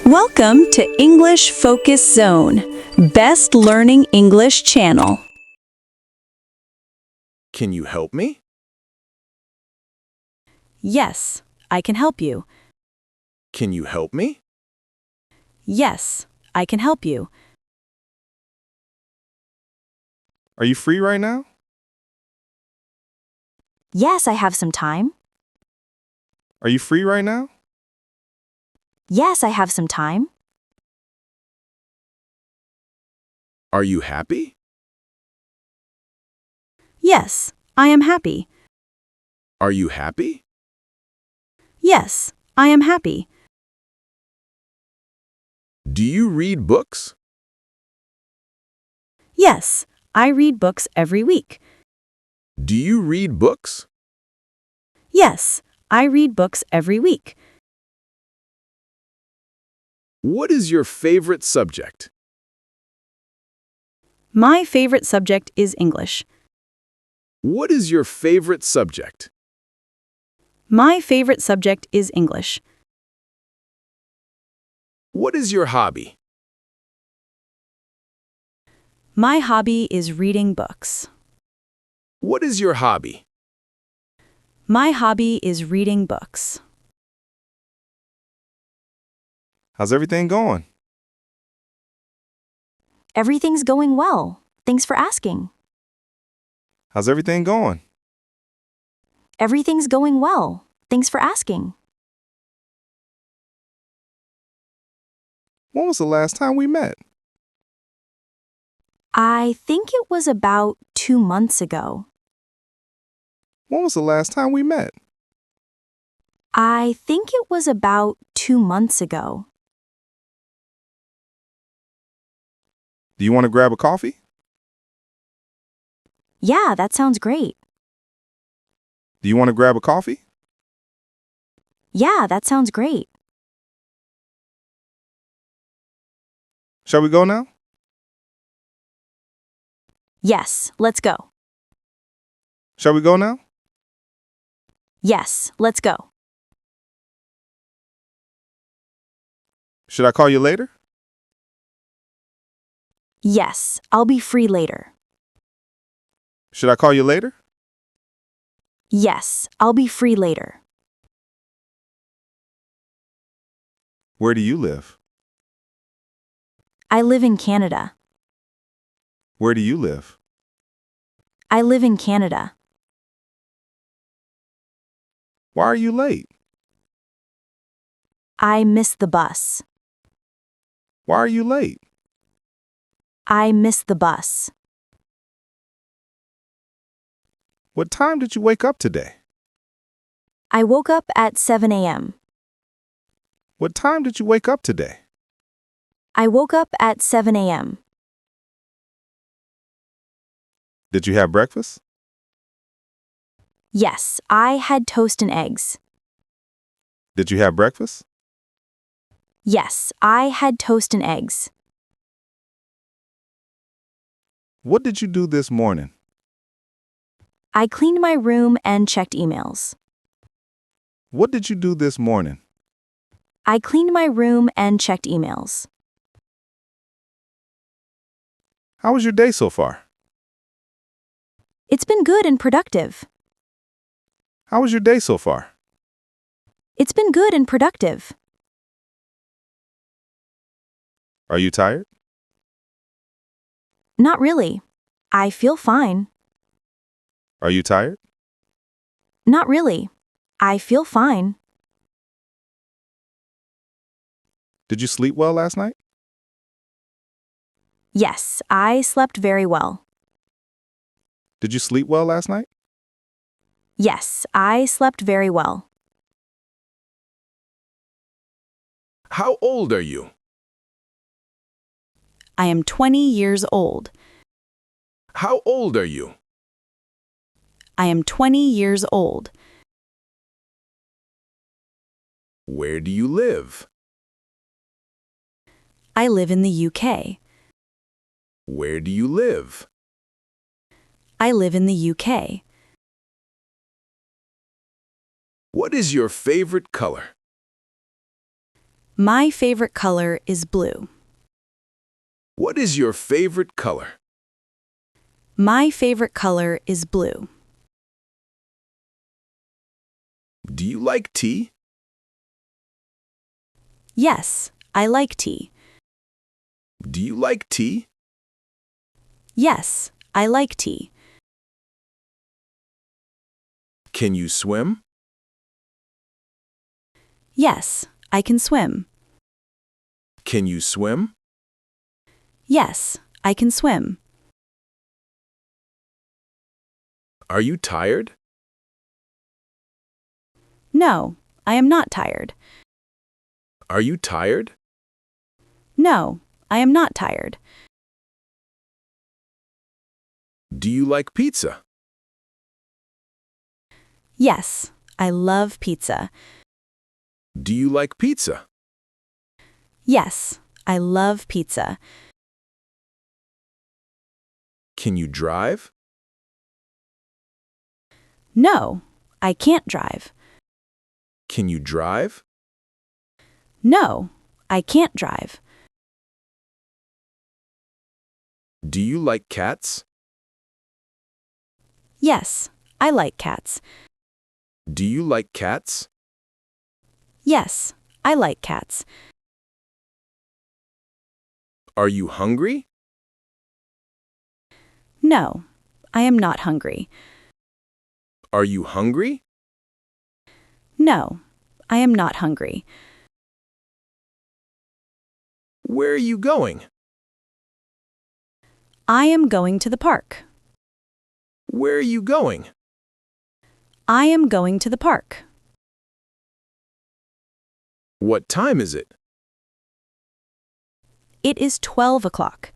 Welcome to English Focus Zone, best learning English channel. Can you help me? Yes, I can help you. Can you help me? Yes, I can help you. Are you free right now? Yes, I have some time. Are you free right now? Yes, I have some time. Are you happy? Yes, I am happy. Are you happy? Yes, I am happy. Do you read books? Yes, I read books every week. Do you read books? Yes, I read books every week. What is your favorite subject? My favorite subject is English. What is your favorite subject? My favorite subject is English. What is your hobby? My hobby is reading books. What is your hobby? My hobby is reading books. How's everything going? Everything's going well. Thanks for asking. How's everything going? Everything's going well. Thanks for asking. When was the last time we met? I think it was about 2 months ago. When was the last time we met? I think it was about 2 months ago. Do you want to grab a coffee? Yeah, that sounds great. Do you want to grab a coffee? Yeah, that sounds great. Shall we go now? Yes, let's go. Shall we go now? Yes, let's go. Should I call you later? Yes, I'll be free later. Should I call you later? Yes, I'll be free later. Where do you live? I live in Canada. Where do you live? I live in Canada. Why are you late? I missed the bus. Why are you late? I missed the bus. What time did you wake up today? I woke up at 7 a.m. What time did you wake up today? I woke up at 7 a.m. Did you have breakfast? Yes, I had toast and eggs. Did you have breakfast? Yes, I had toast and eggs. What did you do this morning? I cleaned my room and checked emails. What did you do this morning? I cleaned my room and checked emails. How was your day so far? It's been good and productive. How was your day so far? It's been good and productive. Are you tired? Not really. I feel fine. Are you tired? Not really. I feel fine. Did you sleep well last night? Yes, I slept very well. Did you sleep well last night? Yes, I slept very well. How old are you? I am 20 years old. How old are you? I am 20 years old. Where do you live? I live in the UK. Where do you live? I live in the UK. What is your favorite color? My favorite color is blue. What is your favorite color? My favorite color is blue. Do you like tea? Yes, I like tea. Do you like tea? Yes, I like tea. Can you swim? Yes, I can swim. Can you swim? Yes, I can swim. Are you tired? No, I am not tired. Are you tired? No, I am not tired. Do you like pizza? Yes, I love pizza. Do you like pizza? Yes, I love pizza. Can you drive? No, I can't drive. Can you drive? No, I can't drive. Do you like cats? Yes, I like cats. Do you like cats? Yes, I like cats. Are you hungry? No, I am not hungry. Are you hungry? No, I am not hungry. Where are you going? I am going to the park. Where are you going? I am going to the park. What time is it? It is 12 o'clock.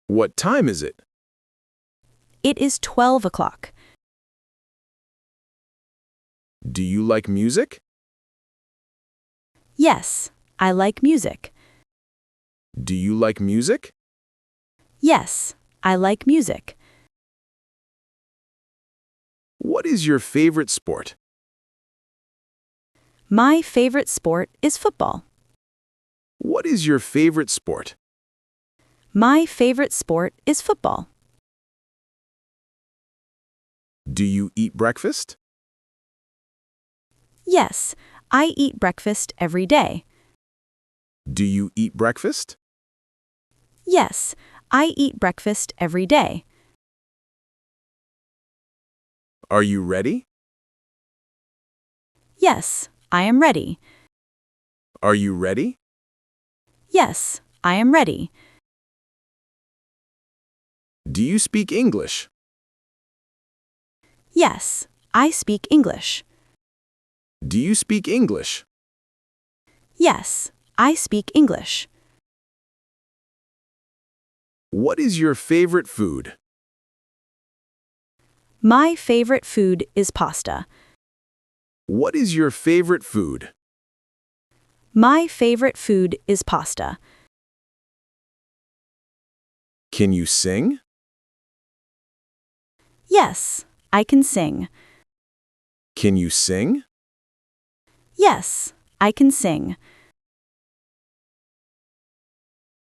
What time is it? It is 12 o'clock. Do you like music? Yes, I like music. Do you like music? Yes, I like music. What is your favorite sport? My favorite sport is football. What is your favorite sport? My favorite sport is football. Do you eat breakfast? Yes, I eat breakfast every day. Do you eat breakfast? Yes, I eat breakfast every day. Are you ready? Yes, I am ready. Are you ready? Yes, I am ready. Do you speak English? Yes, I speak English. Do you speak English? Yes, I speak English. What is your favorite food? My favorite food is pasta. What is your favorite food? My favorite food is pasta. Can you sing? Yes, I can sing. Can you sing? Yes, I can sing.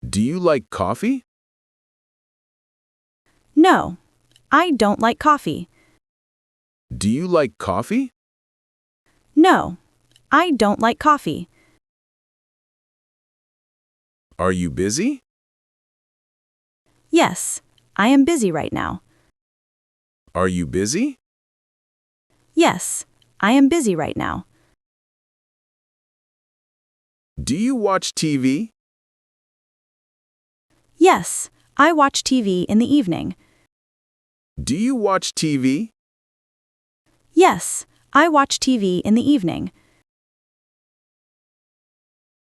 Do you like coffee? No, I don't like coffee. Do you like coffee? No, I don't like coffee. Are you busy? Yes, I am busy right now. Are you busy? Yes, I am busy right now. Do you watch TV? Yes, I watch TV in the evening. Do you watch TV? Yes, I watch TV in the evening.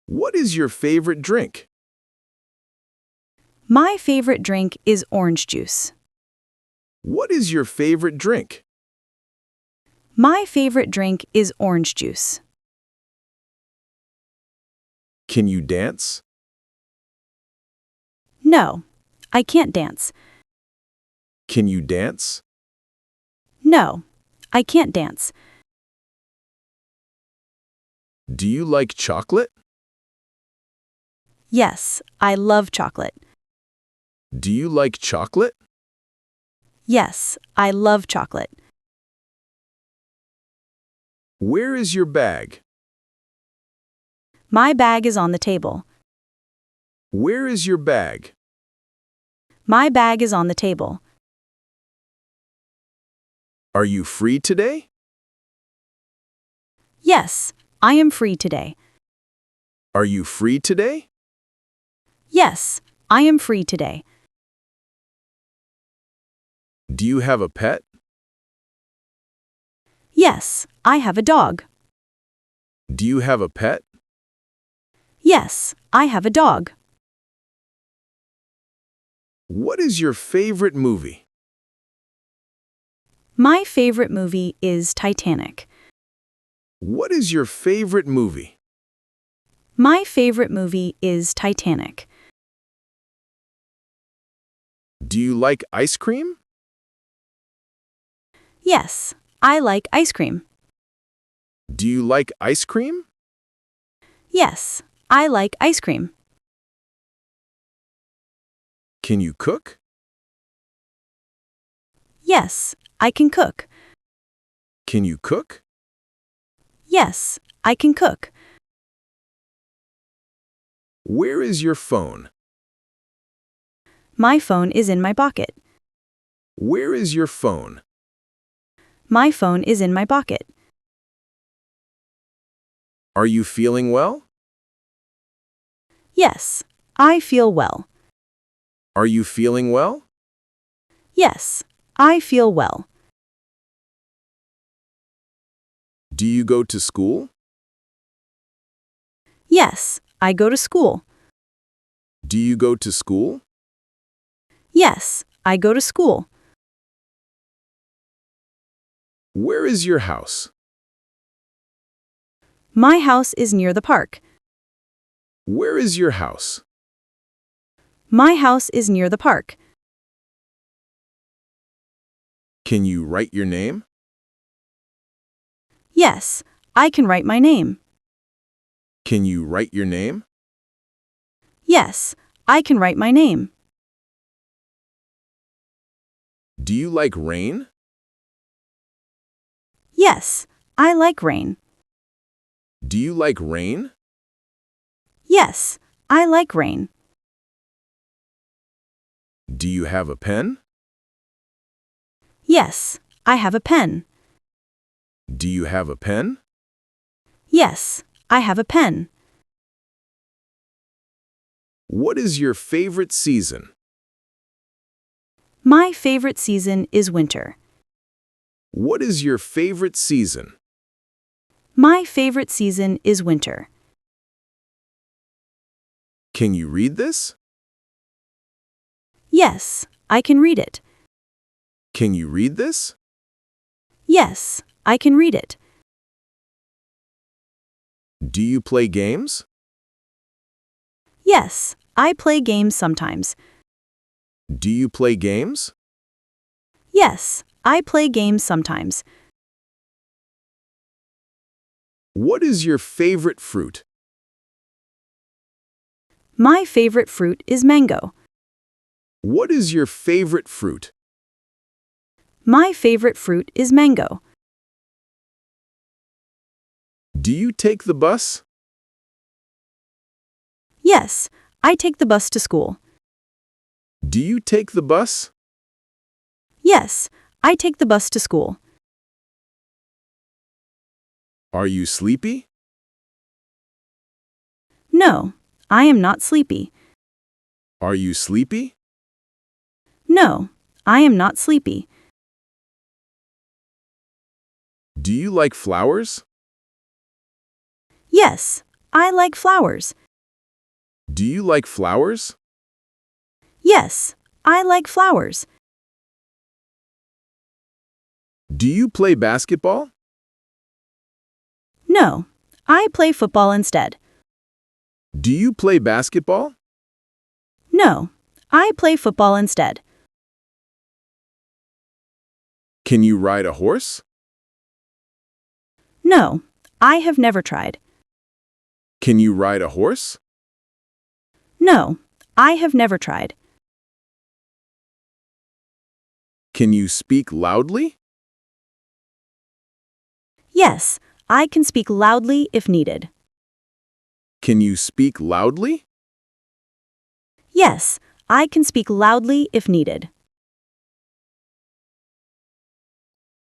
What is your favorite drink? My favorite drink is orange juice. What is your favorite drink? My favorite drink is orange juice. Can you dance? No, I can't dance. Can you dance? No, I can't dance. Do you like chocolate? Yes, I love chocolate. Do you like chocolate? Yes, I love chocolate. Where is your bag? My bag is on the table. Where is your bag? My bag is on the table. Are you free today? Yes, I am free today. Are you free today? Yes, I am free today. Do you have a pet? Yes, I have a dog. Do you have a pet? Yes, I have a dog. What is your favorite movie? My favorite movie is Titanic. What is your favorite movie? My favorite movie is Titanic. Do you like ice cream? Yes, I like ice cream. Do you like ice cream? Yes, I like ice cream. Can you cook? Yes, I can cook. Can you cook? Yes, I can cook. Where is your phone? My phone is in my pocket. Where is your phone? My phone is in my pocket. Are you feeling well? Yes, I feel well. Are you feeling well? Yes, I feel well. Do you go to school? Yes, I go to school. Do you go to school? Yes, I go to school. Where is your house? My house is near the park. Where is your house? My house is near the park. Can you write your name? Yes, I can write my name. Can you write your name? Yes, I can write my name. Do you like rain? Yes, I like rain. Do you like rain? Yes, I like rain. Do you have a pen? Yes, I have a pen. Do you have a pen? Yes, I have a pen. What is your favorite season? My favorite season is winter. What is your favorite season? My favorite season is winter. Can you read this? Yes, I can read it. Can you read this? Yes, I can read it. Do you play games? Yes, I play games sometimes. Do you play games? Yes, I play games sometimes. What is your favorite fruit? My favorite fruit is mango. What is your favorite fruit? My favorite fruit is mango. Do you take the bus? Yes, I take the bus to school. Do you take the bus? Yes, I take the bus to school. Are you sleepy? No, I am not sleepy. Are you sleepy? No, I am not sleepy. Do you like flowers? Yes, I like flowers. Do you like flowers? Yes, I like flowers. Do you play basketball? No, I play football instead. Do you play basketball? No, I play football instead. Can you ride a horse? No, I have never tried. Can you ride a horse? No, I have never tried. Can you speak loudly? Yes, I can speak loudly if needed. Can you speak loudly? Yes, I can speak loudly if needed.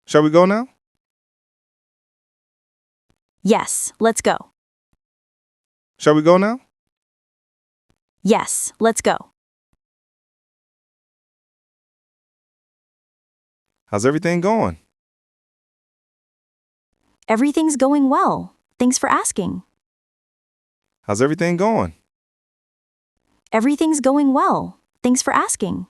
Shall we go now? Yes, let's go. Shall we go now? Yes, let's go. How's everything going? Everything's going well. Thanks for asking. How's everything going? Everything's going well. Thanks for asking.